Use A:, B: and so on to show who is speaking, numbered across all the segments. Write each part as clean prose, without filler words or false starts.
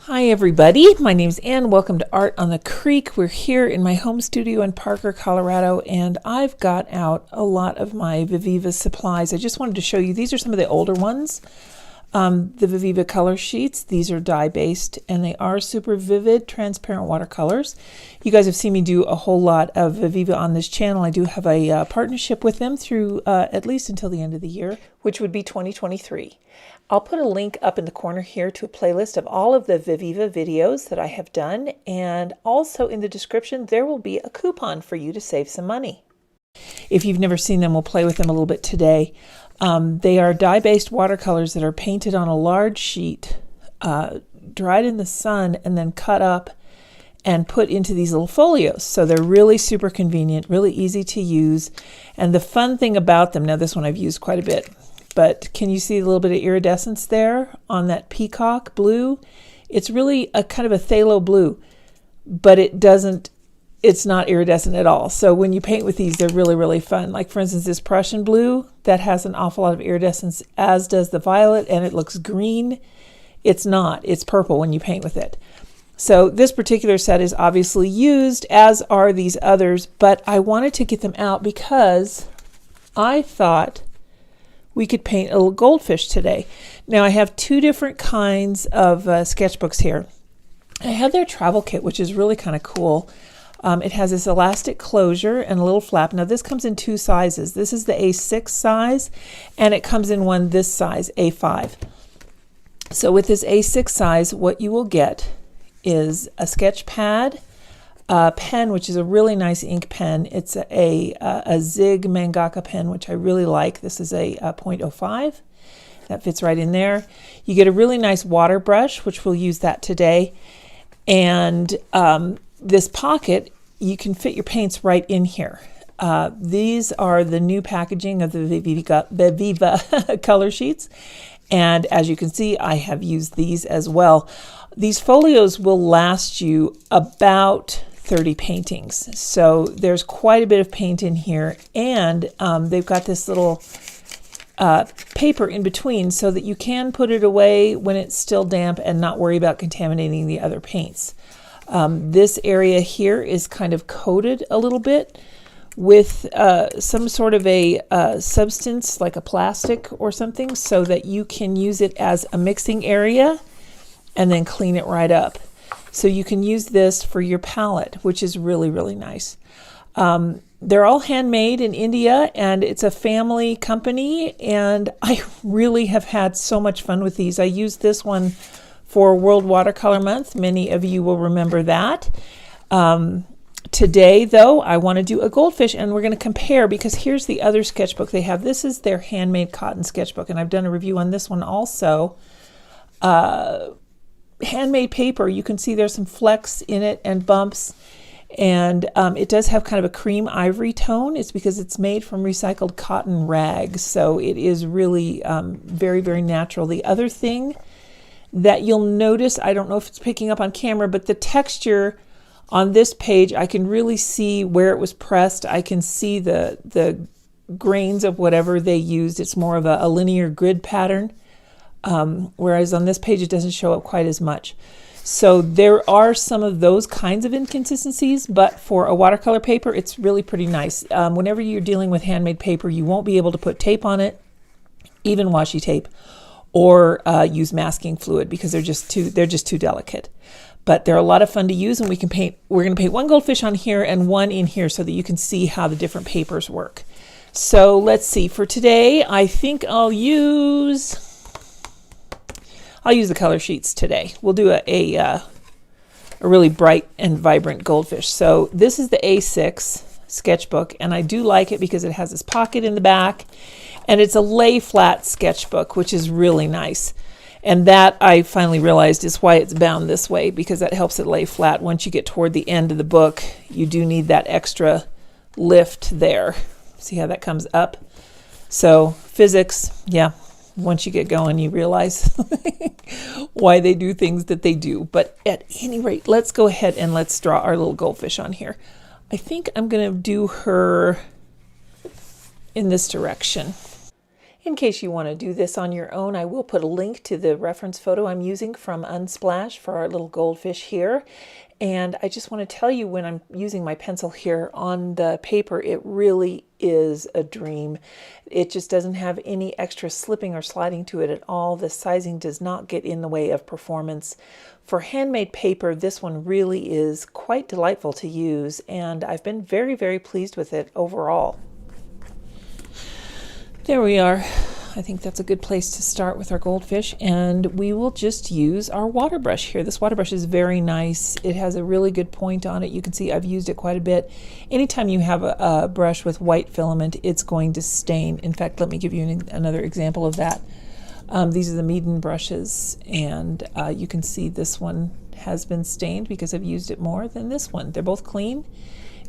A: Hi everybody, my name's Ann. Welcome to Art on the Creek. We're here in my home studio in Parker, Colorado, and I've got out a lot of my Viviva supplies. I just wanted to show you, these are some of the older ones, the Viviva Color sheets. These are dye-based and they are super vivid, transparent watercolors. You guys have seen me do a whole lot of Viviva on this channel. I do have a partnership with them through at least until the end of the year, which would be 2023. I'll put a link up in the corner here to a playlist of all of the Viviva videos that I have done, and also in the description there will be a coupon for you to save some money. If you've never seen them, we'll play with them a little bit today. They are dye-based watercolors that are painted on a large sheet, dried in the sun, and then cut up and put into these little folios. So they're really super convenient, really easy to use. And the fun thing about them, now this one I've used quite a bit, but can you see a little bit of iridescence there on that peacock blue? It's really a kind of a phthalo blue, but it's not iridescent at all. So when you paint with these, they're really, really fun. Like for instance, this Prussian blue, that has an awful lot of iridescence, as does the violet, and it looks green. It's not, it's purple when you paint with it. So this particular set is obviously used, as are these others, but I wanted to get them out because I thought we could paint a little goldfish today. Now I have two different kinds of sketchbooks here. I have their travel kit, which is really kind of cool. It has this elastic closure and a little flap. Now this comes in two sizes. This is the A6 size, and it comes in one this size, A5. So with this A6 size, what you will get is a sketch pad, a pen, which is a really nice ink pen. It's a Zig Mangaka pen, which I really like. This is a 0.05. That fits right in there. You get a really nice water brush, which we'll use that today. And this pocket, you can fit your paints right in here. These are the new packaging of the Viviva Color sheets. And as you can see, I have used these as well. These folios will last you about 30 paintings. So there's quite a bit of paint in here, and they've got this little paper in between so that you can put it away when it's still damp and not worry about contaminating the other paints. This area here is kind of coated a little bit with some sort of a substance like a plastic or something so that you can use it as a mixing area and then clean it right up. So you can use this for your palette, which is really, really nice. They're all handmade in India, and it's a family company, and I really have had so much fun with these. I used this one for World Watercolor Month. Many of you will remember that. Today, though, I want to do a goldfish, and we're going to compare, because here's the other sketchbook they have. This is their Handmade Cotton sketchbook, and I've done a review on this one also. Handmade paper, you can see there's some flecks in it and bumps, and it does have kind of a cream ivory tone. It's because it's made from recycled cotton rags, so it is really very, very natural. The other thing that you'll notice, I don't know if it's picking up on camera, but the texture on this page, I can really see where it was pressed. I can see the grains of whatever they used. It's more of a linear grid pattern. Whereas on this page it doesn't show up quite as much. So there are some of those kinds of inconsistencies, but for a watercolor paper it's really pretty nice. Whenever you're dealing with handmade paper, you won't be able to put tape on it, even washi tape, or use masking fluid, because they're just too delicate. But they're a lot of fun to use, and we're going to paint one goldfish on here and one in here so that you can see how the different papers work. So let's see, for today I think I'll use the color sheets today. We'll do a really bright and vibrant goldfish. So this is the A6 sketchbook, and I do like it because it has this pocket in the back, and it's a lay flat sketchbook, which is really nice. And that, I finally realized, is why it's bound this way, because that helps it lay flat. Once you get toward the end of the book, you do need that extra lift there. See how that comes up? So physics, yeah. Once you get going, you realize why they do things that they do. But at any rate, let's go ahead and let's draw our little goldfish on here. I think I'm going to do her in this direction. In case you want to do this on your own, I will put a link to the reference photo I'm using from Unsplash for our little goldfish here. And I just want to tell you, when I'm using my pencil here on the paper, it really is a dream. It just doesn't have any extra slipping or sliding to it at all. The sizing does not get in the way of performance. For handmade paper, this one really is quite delightful to use, and I've been very, very pleased with it overall. There we are. I think that's a good place to start with our goldfish, and we will just use our water brush here. This water brush is very nice. It has a really good point on it. You can see I've used it quite a bit. Anytime you have a brush with white filament, it's going to stain. In fact, let me give you another example of that. These are the Meeden brushes, and you can see this one has been stained because I've used it more than this one. They're both clean.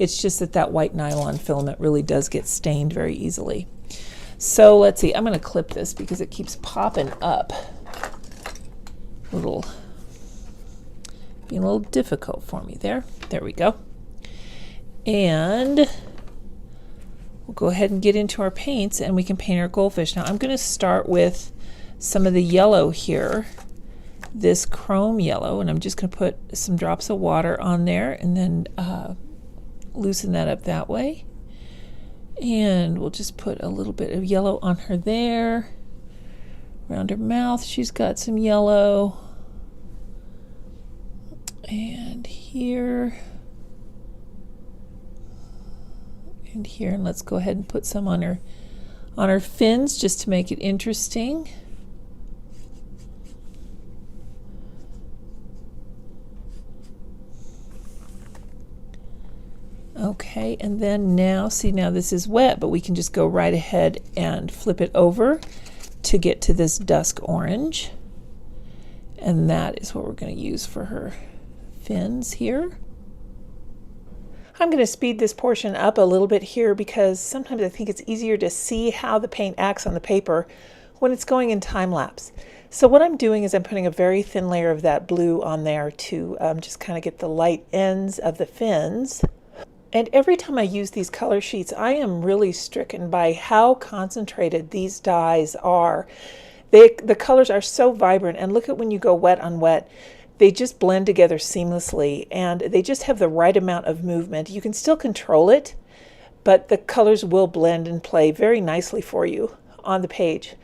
A: It's just that white nylon filament really does get stained very easily. So let's see, I'm going to clip this because it keeps popping up. Being a little difficult for me there. There we go. And we'll go ahead and get into our paints, and we can paint our goldfish. Now I'm going to start with some of the yellow here, this chrome yellow, and I'm just going to put some drops of water on there and then loosen that up that way. And we'll just put a little bit of yellow on her there. Around her mouth, she's got some yellow. And here. And here. And let's go ahead and put some on her fins just to make it interesting. Okay, and then now, see, now this is wet, but we can just go right ahead and flip it over to get to this dusk orange. And that is what we're going to use for her fins here. I'm going to speed this portion up a little bit here because sometimes I think it's easier to see how the paint acts on the paper when it's going in time lapse. So what I'm doing is I'm putting a very thin layer of that blue on there to just kind of get the light ends of the fins. And every time I use these color sheets, I am really stricken by how concentrated these dyes are. The colors are so vibrant, and look at when you go wet on wet, they just blend together seamlessly, and they just have the right amount of movement. You can still control it, but the colors will blend and play very nicely for you on the page.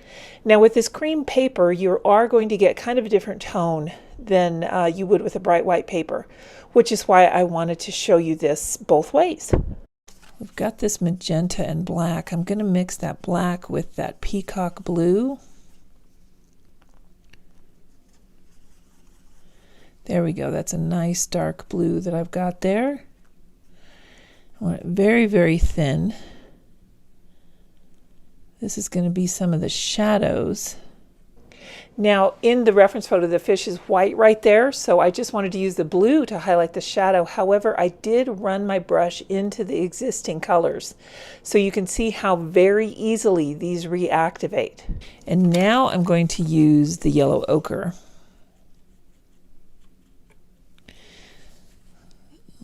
A: Now with this cream paper, you are going to get kind of a different tone than you would with a bright white paper, which is why I wanted to show you this both ways. We've got this magenta and black. I'm going to mix that black with that peacock blue. There we go. That's a nice dark blue that I've got there. I want it very, very thin. This is going to be some of the shadows. Now, in the reference photo, the fish is white right there, so I just wanted to use the blue to highlight the shadow. However, I did run my brush into the existing colors, so you can see how very easily these reactivate. And now I'm going to use the yellow ochre.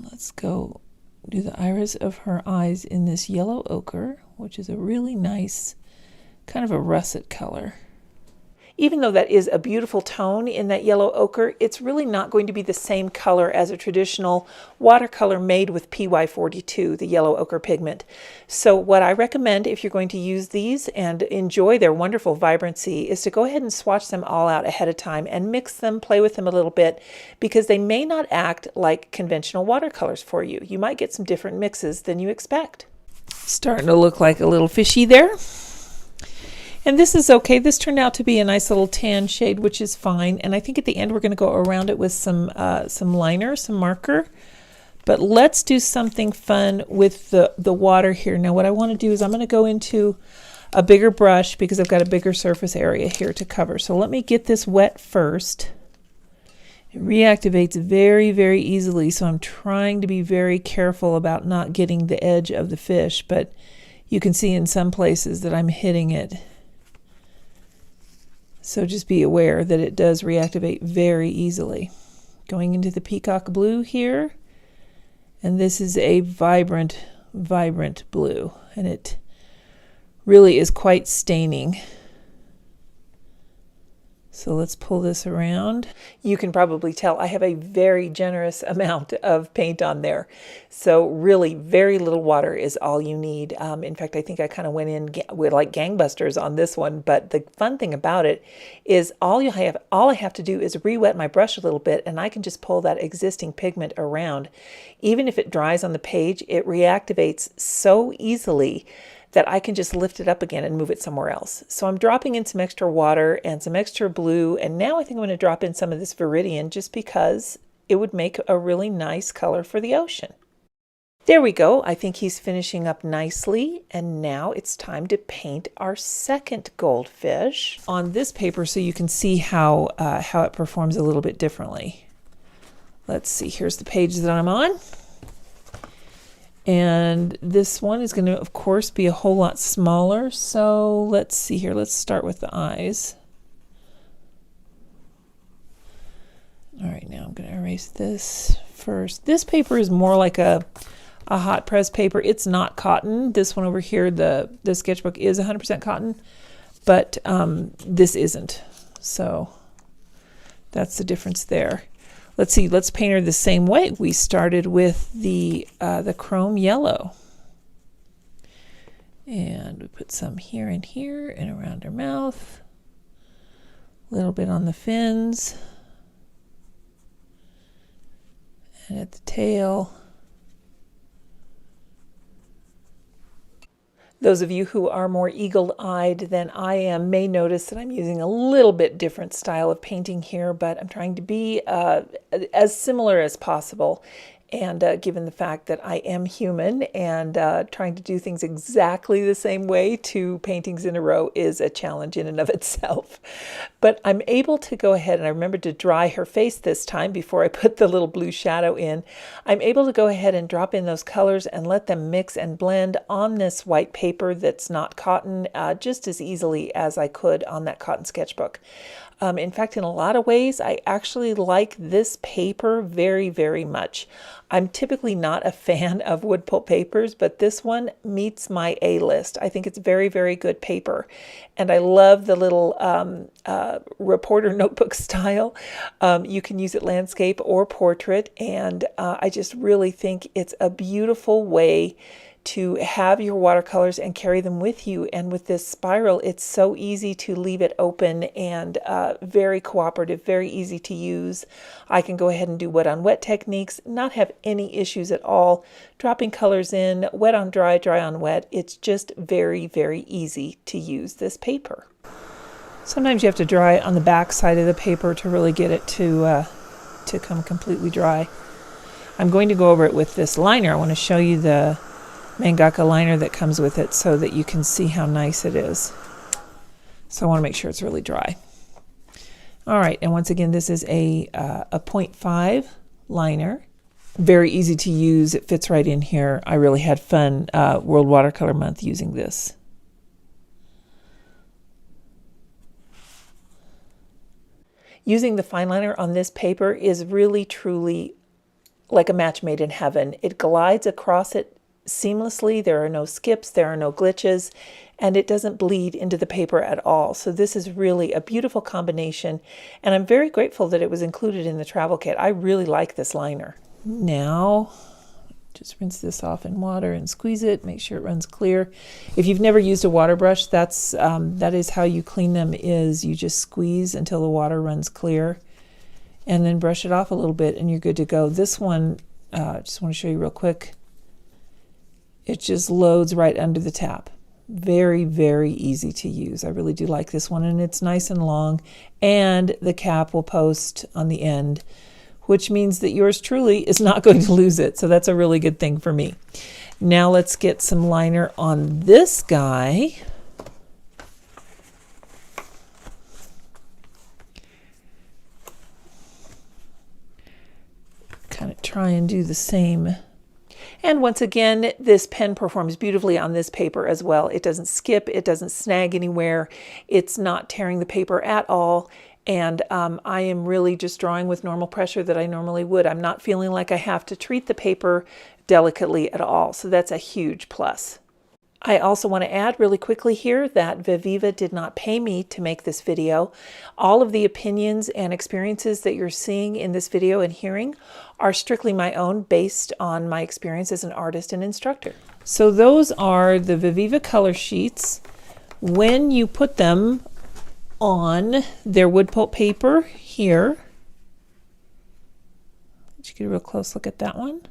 A: Let's go do the iris of her eyes in this yellow ochre, which is a really nice, kind of a russet color. Even though that is a beautiful tone in that yellow ochre, it's really not going to be the same color as a traditional watercolor made with PY42, the yellow ochre pigment. So what I recommend if you're going to use these and enjoy their wonderful vibrancy is to go ahead and swatch them all out ahead of time and mix them, play with them a little bit, because they may not act like conventional watercolors for you. You might get some different mixes than you expect. Starting to look like a little fishy there. And this is okay. This turned out to be a nice little tan shade, which is fine. And I think at the end we're going to go around it with some liner, some marker. But let's do something fun with the water here. Now what I want to do is I'm going to go into a bigger brush because I've got a bigger surface area here to cover. So let me get this wet first. It reactivates very, very easily, so I'm trying to be very careful about not getting the edge of the fish, but you can see in some places that I'm hitting it. So just be aware that it does reactivate very easily. Going into the peacock blue here, and this is a vibrant, vibrant blue, and it really is quite staining So let's pull this around. You can probably tell I have a very generous amount of paint on there. So really very little water is all you need. In fact, I think I kind of went in with like gangbusters on this one. But the fun thing about it is all I have to do is re-wet my brush a little bit and I can just pull that existing pigment around. Even if it dries on the page, it reactivates so easily that I can just lift it up again and move it somewhere else. So I'm dropping in some extra water and some extra blue, and now I think I'm going to drop in some of this Viridian just because it would make a really nice color for the ocean. There we go. I think he's finishing up nicely, and now it's time to paint our second goldfish on this paper so you can see how it performs a little bit differently. Let's see, here's the page that I'm on. And this one is going to, of course, be a whole lot smaller. So let's see here. Let's start with the eyes. All right, now I'm going to erase this first. This paper is more like a hot press paper. It's not cotton. This one over here, the sketchbook is 100% cotton, but this isn't. So that's the difference there. Let's see, let's paint her the same way. We started with the chrome yellow. And we put some here and around her mouth. A little bit on the fins. And at the tail. Those of you who are more eagle-eyed than I am may notice that I'm using a little bit different style of painting here, but I'm trying to be as similar as possible. And given the fact that I am human and trying to do things exactly the same way 2 paintings in a row is a challenge in and of itself. But I'm able to go ahead, and I remembered to dry her face this time before I put the little blue shadow in. I'm able to go ahead and drop in those colors and let them mix and blend on this white paper that's not cotton just as easily as I could on that cotton sketchbook. In fact, in a lot of ways, I actually like this paper very, very much. I'm typically not a fan of wood pulp papers, but this one meets my A list. I think it's very, very good paper. And I love the little reporter notebook style. You can use it landscape or portrait. And I just really think it's a beautiful way to have your watercolors and carry them with you. And with this spiral, it's so easy to leave it open and very cooperative, very easy to use. I can go ahead and do wet on wet techniques, not have any issues at all. Dropping colors in, wet on dry, dry on wet. It's just very, very easy to use this paper. Sometimes you have to dry it on the back side of the paper to really get it to come completely dry. I'm going to go over it with this liner. I want to show you the mangaka liner that comes with it so that you can see how nice it is. So I want to make sure it's really dry. All right, and once again, this is a 0.5 liner. Very easy to use. It fits right in here. I really had fun World Watercolor Month using this. Using the fine liner on this paper is really, truly like a match made in heaven. It glides across it seamlessly. There are no skips, there are no glitches, and it doesn't bleed into the paper at all. So this is really a beautiful combination, and I'm very grateful that it was included in the travel kit. I really like this liner. Now, just rinse this off in water and squeeze it, make sure it runs clear. If you've never used a water brush, that is how you clean them, is you just squeeze until the water runs clear, and then brush it off a little bit, and you're good to go. This one, just want to show you real quick. It just loads right under the tap. Very, very easy to use. I really do like this one, and it's nice and long, and the cap will post on the end, which means that yours truly is not going to lose it. So that's a really good thing for me. Now let's get some liner on this guy. Kind of try and do the same. And once again, this pen performs beautifully on this paper as well. It doesn't skip, it doesn't snag anywhere, it's not tearing the paper at all. And I am really just drawing with normal pressure that I normally would. I'm not feeling like I have to treat the paper delicately at all. So that's a huge plus. I also want to add really quickly here that Viviva did not pay me to make this video. All of the opinions and experiences that you're seeing in this video and hearing are strictly my own, based on my experience as an artist and instructor. So those are the Viviva color sheets. When you put them on their wood pulp paper here, did you get a real close look at that one?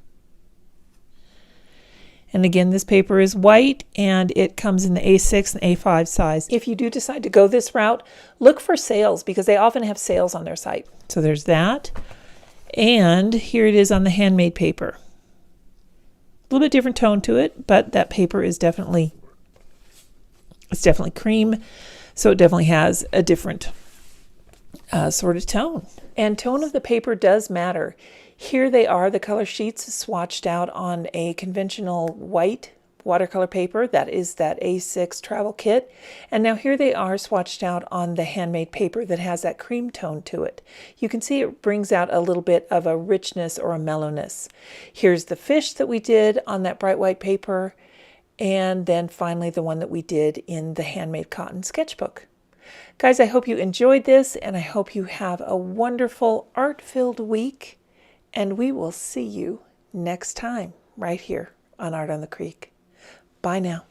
A: And again, this paper is white and it comes in the A6 and A5 size. If you do decide to go this route, look for sales because they often have sales on their site. So there's that. And here it is on the handmade paper. A little bit different tone to it, but that paper is definitely cream. So it definitely has a different sort of tone. And tone of the paper does matter. Here they are, the color sheets swatched out on a conventional white watercolor paper. That is that A6 travel kit. And now here they are swatched out on the handmade paper that has that cream tone to it. You can see it brings out a little bit of a richness or a mellowness. Here's the fish that we did on that bright white paper. And then finally the one that we did in the Handmade Cotton sketchbook. Guys, I hope you enjoyed this and I hope you have a wonderful art-filled week. And we will see you next time right here on Art on the Creek. Bye now.